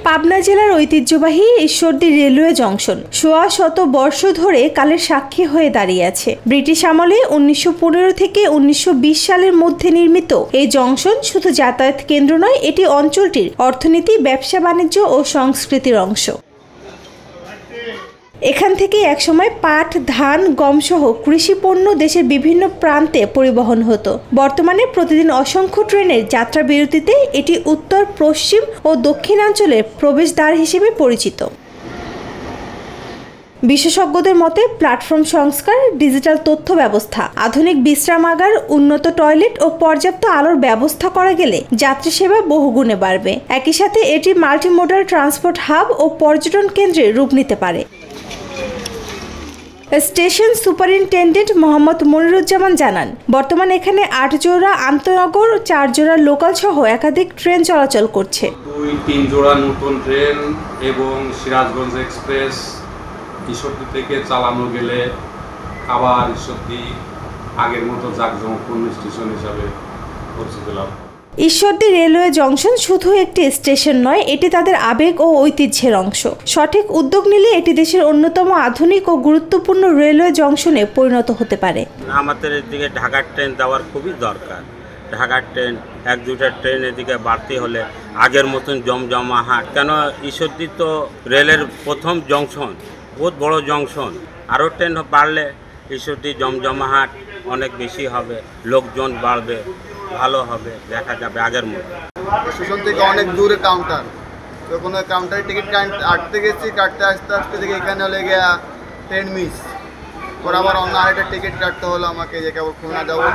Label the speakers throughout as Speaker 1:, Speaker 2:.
Speaker 1: পাবনা জেলার ঐতিহ্যবাহী Ishwardi railway junction সোয়া শত বর্ষ ধরে কালের সাক্ষী হয়ে দাঁড়িয়ে আছে। ব্রিটিশ আমলে 1915 থেকে 1920 সালের মধ্যে নির্মিত এই জংশন শুধু যাতায়াত কেন্দ্র নয়, এটি অঞ্চলটির অর্থনীতি, ব্যবসা বাণিজ্য ও সংস্কৃতির অংশ। এখান থেকে একসময় পাট, ধান, গম সহ কৃষি পণ্য দেশের বিভিন্ন প্রান্তে পরিবহন হতো। বর্তমানে প্রতিদিন অসংখ্য ট্রেনের যাত্রা বিরতিতে এটি উত্তর, পশ্চিম ও দক্ষিণাঞ্চলের প্রবেশদ্বার হিসেবে পরিচিত। বিশেষজ্ঞদের মতে প্ল্যাটফর্ম সংস্কার, ডিজিটাল তথ্য ব্যবস্থা, আধুনিক বিশ্রামাগার, উন্নত টয়লেট ও পর্যাপ্ত আলোর ব্যবস্থা করা গেলে যাত্রী সেবা বহুগুণে বাড়বে। একই সাথে এটি মাল্টিমোডাল ট্রান্সপোর্ট হাব ও পর্যটন কেন্দ্রে রূপ নিতে পারে। স্টেশন সুপারিনটেন্ডেন্ট মোহাম্মদ মনিরুজ্জামান জানান, বর্তমানে এখানে 8 জোড়া আন্তনগর, 4 জোড়া লোকাল সহ একাধিক ট্রেন চলাচল করছে।
Speaker 2: 2-3 জোড়া নতুন ট্রেন এবং সিরাজগঞ্জ এক্সপ্রেস ঈশ্বরদী থেকে চালানো গেলে আবার ঈশ্বরদী আগের মতো জাঁকজমকপূর্ণ স্টেশন হিসাবে পরিচিত লাভ।
Speaker 1: ঈশ্বরদী রেলওয়ে জংশন শুধু একটি স্টেশন নয়, এটি তাদের আবেগ ও ঐতিহ্যের অংশ। সঠিক উদ্যোগ নিলে এটি দেশের অন্যতম আধুনিক ও গুরুত্বপূর্ণ রেলওয়ে জংশনে পরিণত হতে পারে।
Speaker 3: আমাদের এদিকে ঢাকার ট্রেন দেওয়ার খুবই দরকার। ঢাকার ট্রেন 1-2টা ট্রেন এদিকে বাড়তি হলে আগের মতন জমজমাহাট, কেন ঈশ্বরদী তো রেলের প্রথম জংশন, বহুত বড় জংশন। আরও ট্রেন বাড়লে ঈশ্বরদী জমজমাহাট অনেক বেশি হবে, লোকজন বাড়বে, ভালো হবে, দেখা যাবে আগের মতো।
Speaker 4: স্টেশন থেকে অনেক দূরে কাউন্টার, তো কোনো কাউন্টারে টিকিট কাটতে গেছি, কাটতে আসতে আসতে থেকে এখানে হলে গিয়া ট্রেন মিস, ওর আবার অন্য আরেকটা টিকিট কাটতে হলো আমাকে, যে কেবল খুলনা যাবো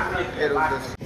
Speaker 4: এর উদ্দেশ্যে।